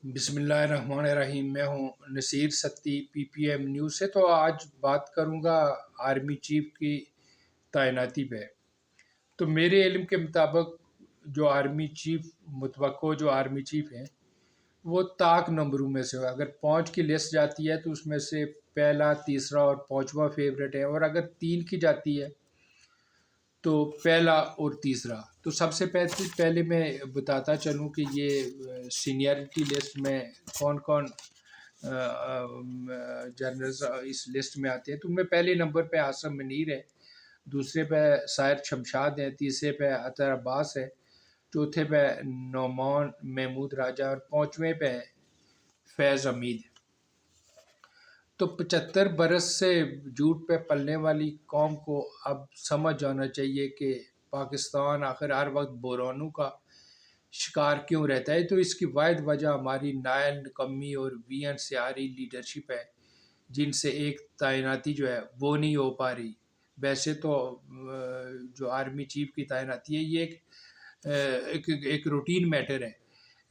بسم اللہ الرحمن الرحیم۔ میں ہوں نصیر ستی پی پی ایم نیوز سے۔ تو آج بات کروں گا آرمی چیف کی تعیناتی پہ۔ تو میرے علم کے مطابق جو آرمی چیف متوقع جو آرمی چیف ہیں وہ طاق نمبروں میں سے ہو۔ اگر 5 کی لسٹ جاتی ہے تو اس میں سے پہلا، تیسرا اور 5واں فیوریٹ ہے، اور اگر 3 کی جاتی ہے تو پہلا اور تیسرا۔ تو سب سے پہلے میں بتاتا چلوں کہ یہ سینئرٹی لسٹ میں کون کون جنرلز اس لسٹ میں آتے ہیں۔ تو ان میں پہلے نمبر پہ عاصم منیر ہے، دوسرے پہ سائر شمشاد ہے، تیسرے پہ اطہر عباس ہے، چوتھے پہ نعمان محمود راجہ اور 5ویں پہ فیض حمید۔ تو 75 برس سے جھوٹ پہ پلنے والی قوم کو اب سمجھ جانا چاہیے کہ پاکستان آخر ہر وقت بحرانوں کا شکار کیوں رہتا ہے۔ تو اس کی واحد وجہ ہماری نائل، نکمی اور وی این سیاری لیڈرشپ ہے، جن سے ایک تعیناتی جو ہے وہ نہیں ہو پا رہی۔ ویسے تو جو آرمی چیف کی تعیناتی ہے یہ ایک روٹین میٹر ہے،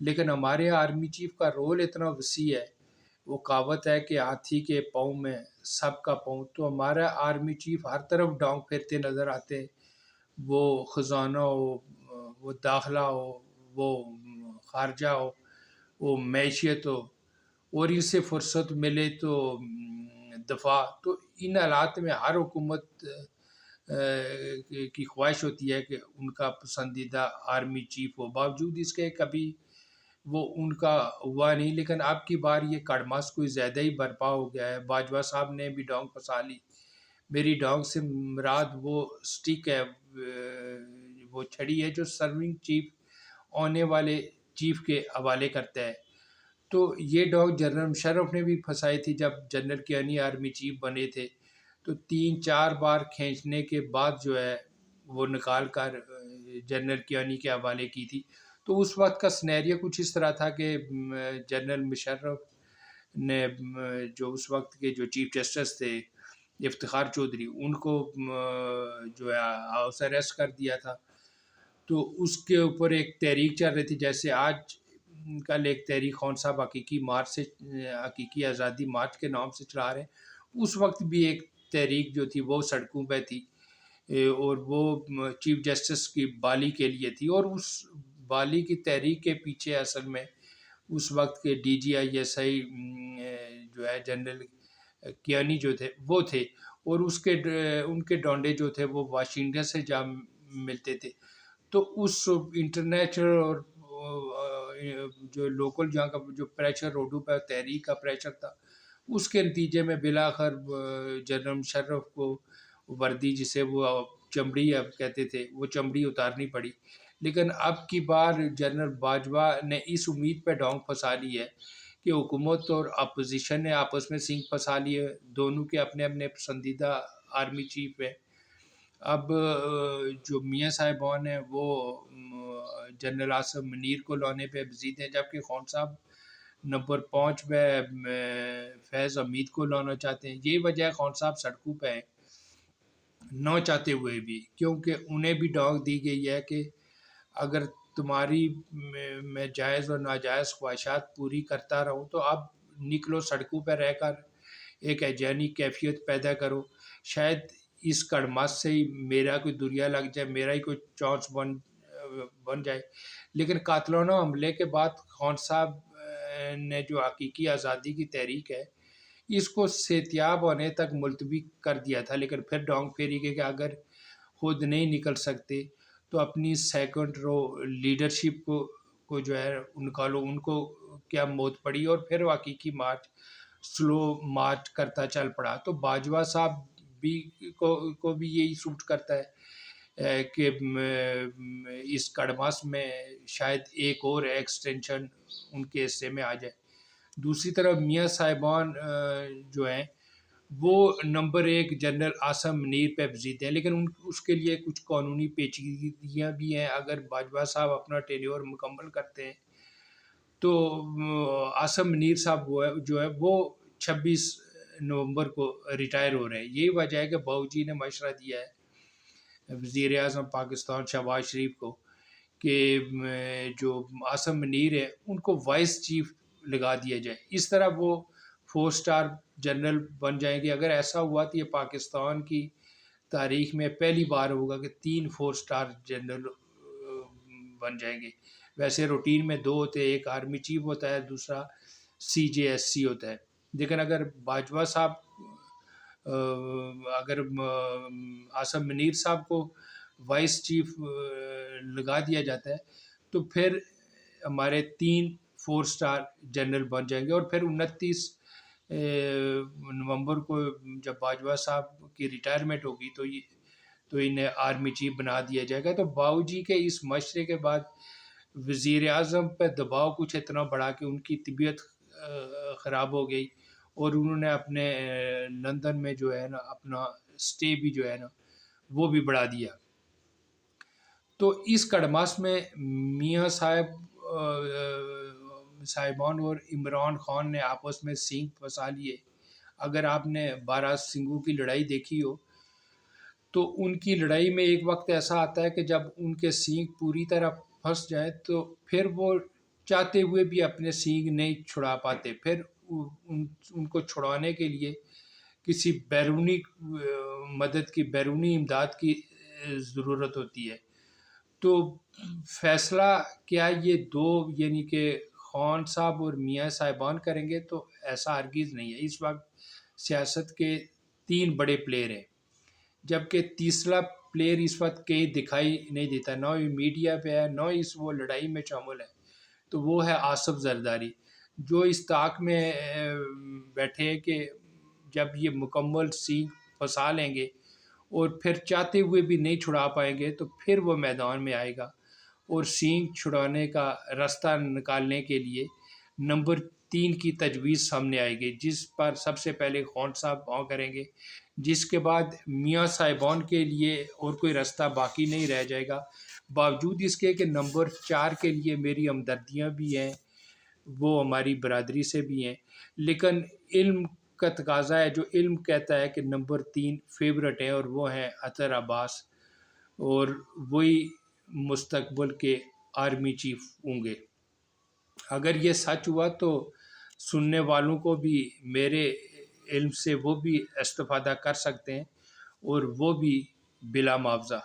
لیکن ہمارے آرمی چیف کا رول اتنا وسیع ہے۔ وہ کہاوت ہے کہ ہاتھی کے پاؤں میں سب کا پاؤں۔ تو ہمارا آرمی چیف ہر طرف ڈانگ پھیرتے نظر آتے ہیں، وہ خزانہ ہو، وہ داخلہ ہو، وہ خارجہ ہو، وہ معیشت ہو، اور ان سے فرصت ملے تو دفاع۔ تو ان حالات میں ہر حکومت کی خواہش ہوتی ہے کہ ان کا پسندیدہ آرمی چیف ہو، باوجود اس کے کبھی وہ ان کا ہوا نہیں۔ لیکن اب کی بار یہ کڑماس کوئی زیادہ ہی برپا ہو گیا ہے۔ باجوہ صاحب نے بھی ڈانگ پھنسا لی۔ میری ڈانگ سے مراد وہ سٹک ہے، وہ چھڑی ہے جو سرونگ چیف آنے والے چیف کے حوالے کرتا ہے۔ تو یہ ڈانگ جنرل مشرف نے بھی پھنسائی تھی جب جنرل کیانی آرمی چیف بنے تھے۔ تو 3-4 بار کھینچنے کے بعد جو ہے وہ نکال کر جنرل کیانی کے حوالے کی تھی۔ تو اس وقت کا سنیریو کچھ اس طرح تھا کہ جنرل مشرف نے جو اس وقت کے جو چیف جسٹس تھے افتخار چودھری، ان کو جو ہے ہاؤس اریسٹ کر دیا تھا۔ تو اس کے اوپر ایک تحریک چل رہی تھی، جیسے آج کل ایک تحریک خان صاحب حقیقی آزادی مارچ کے نام سے چلا رہے ہیں۔ اس وقت بھی ایک تحریک جو تھی وہ سڑکوں پہ تھی، اور وہ چیف جسٹس کی بحالی کے لیے تھی۔ اور اس بحالی کی تحریک کے پیچھے اصل میں اس وقت کے D G I S I جو ہے جنرل کیانی جو تھے وہ تھے، اور ان کے ڈونڈے جو تھے وہ واشنگٹن سے جا ملتے تھے۔ تو اس انٹرنیشنل اور جو لوکل جہاں کا جو پریشر روڈوں پہ تحریک کا پریشر تھا، اس کے نتیجے میں بالآخر جنرل مشرف کو وردی، جسے وہ چمڑی اب کہتے تھے، وہ چمڑی اتارنی پڑی۔ لیکن اب کی بار جنرل باجوہ نے اس امید پہ ڈانگ پھنسا لی ہے کہ حکومت اور اپوزیشن نے آپس میں سینگ پھنسا لیے، دونوں کے اپنے اپنے پسندیدہ آرمی چیف ہیں۔ اب جو میاں صاحبان ہیں وہ جنرل عاصم منیر کو لانے پہ بزید ہیں، جبکہ خان صاحب نمبر 5 پہ فیض حمید کو لانا چاہتے ہیں۔ یہی وجہ ہے خان صاحب سڑکوں پہ ہیں، نہ چاہتے ہوئے بھی، کیونکہ انہیں بھی ڈانگ دی گئی ہے کہ اگر تمہاری میں جائز اور ناجائز خواہشات پوری کرتا رہوں تو اب نکلو سڑکوں پہ رہ کر ایک ہیجانی کیفیت پیدا کرو، شاید اس کڑماس سے ہی میرا کوئی دریا لگ جائے، میرا ہی کوئی چانس بن جائے۔ لیکن قاتلانہ حملے کے بعد خان صاحب نے جو حقیقی آزادی کی تحریک ہے اس کو صحتیاب ہونے تک ملتوی کر دیا تھا، لیکن پھر ڈانگ پھیری کہ اگر خود نہیں نکل سکتے تو اپنی سیکنڈ رو لیڈرشپ کو جو ہے نکالو۔ ان کو کیا موت پڑی، اور پھر حقیقی مارچ سلو مارچ کرتا چل پڑا۔ تو باجوہ صاحب کو بھی یہی سوٹ کرتا ہے کہ اس کڑماس میں شاید ایک اور ایکسٹینشن ان کے حصے میں آ جائے۔ دوسری طرف میاں صاحبان جو ہیں وہ نمبر 1 جنرل عاصم منیر پہ بزید ہیں، لیکن اس کے لیے کچھ قانونی پیچیدگیاں بھی ہیں۔ اگر باجوہ صاحب اپنا ٹینیور مکمل کرتے ہیں تو عاصم منیر صاحب جو ہے وہ 26 نومبر کو ریٹائر ہو رہے ہیں۔ یہی وجہ ہے کہ بہو جی نے مشورہ دیا ہے وزیر اعظم پاکستان شہباز شریف کو کہ جو عاصم منیر ہے ان کو وائس چیف لگا دیا جائے، اس طرح وہ 4 اسٹار جنرل بن جائیں گے۔ اگر ایسا ہوا تو یہ پاکستان کی تاریخ میں پہلی بار ہوگا کہ 3 4 اسٹار جنرل بن جائیں گے۔ ویسے روٹین میں 2 ہوتے ہیں، ایک آرمی چیف ہوتا ہے، دوسرا CJSC ہوتا ہے، لیکن اگر باجوہ صاحب اگر عاصم منیر صاحب کو وائس چیف لگا دیا جاتا ہے تو پھر ہمارے 3 4 اسٹار جنرل بن جائیں گے، اور پھر 29 نومبر کو جب باجوہ صاحب کی ریٹائرمنٹ ہوگی تو انہیں آرمی چیف بنا دیا جائے گا۔ تو باؤ جی کے اس مشورے کے بعد وزیر اعظم پہ دباؤ کچھ اتنا بڑا کہ ان کی طبیعت خراب ہو گئی، اور انہوں نے اپنے لندن میں جو ہے نا اپنا سٹے بھی جو ہے نا وہ بھی بڑھا دیا۔ تو اس کڑماس میں میاں صاحبان اور عمران خان نے آپس میں سینگ پھنسا لیے۔ اگر آپ نے 12 سنگھوں کی لڑائی دیکھی ہو تو ان کی لڑائی میں ایک وقت ایسا آتا ہے کہ جب ان کے سینگ پوری طرح پھنس جائیں تو پھر وہ چاہتے ہوئے بھی اپنے سینگ نہیں چھڑا پاتے، پھر ان کو چھڑانے کے لیے کسی بیرونی مدد کی، بیرونی امداد کی ضرورت ہوتی ہے۔ تو فیصلہ کیا یہ 2 یعنی کہ خان صاحب اور میاں صاحبان کریں گے؟ تو ایسا ہرگز نہیں ہے۔ اس وقت سیاست کے 3 بڑے پلیئر ہیں، جبکہ تیسرا پلیئر اس وقت کہیں دکھائی نہیں دیتا، نہ ہی میڈیا پہ ہے، نہ ہی وہ لڑائی میں شامل ہے، تو وہ ہے آصف زرداری، جو اس طاق میں بیٹھے کہ جب یہ مکمل سینگ پھنسا لیں گے اور پھر چاہتے ہوئے بھی نہیں چھڑا پائیں گے تو پھر وہ میدان میں آئے گا، اور سینگ چھڑانے کا راستہ نکالنے کے لیے نمبر 3 کی تجویز سامنے آئے گی، جس پر سب سے پہلے خان صاحب ہاں کریں گے، جس کے بعد میاں صاحبان کے لیے اور کوئی راستہ باقی نہیں رہ جائے گا، باوجود اس کے کہ نمبر 4 کے لیے میری ہمدردیاں بھی ہیں، وہ ہماری برادری سے بھی ہیں، لیکن علم کا تقاضا ہے، جو علم کہتا ہے کہ نمبر 3 فیورٹ ہیں، اور وہ ہیں اطہر عباس، اور وہی مستقبل کے آرمی چیف ہوں گے۔ اگر یہ سچ ہوا تو سننے والوں کو بھی میرے علم سے وہ بھی استفادہ کر سکتے ہیں، اور وہ بھی بلا معاوضہ۔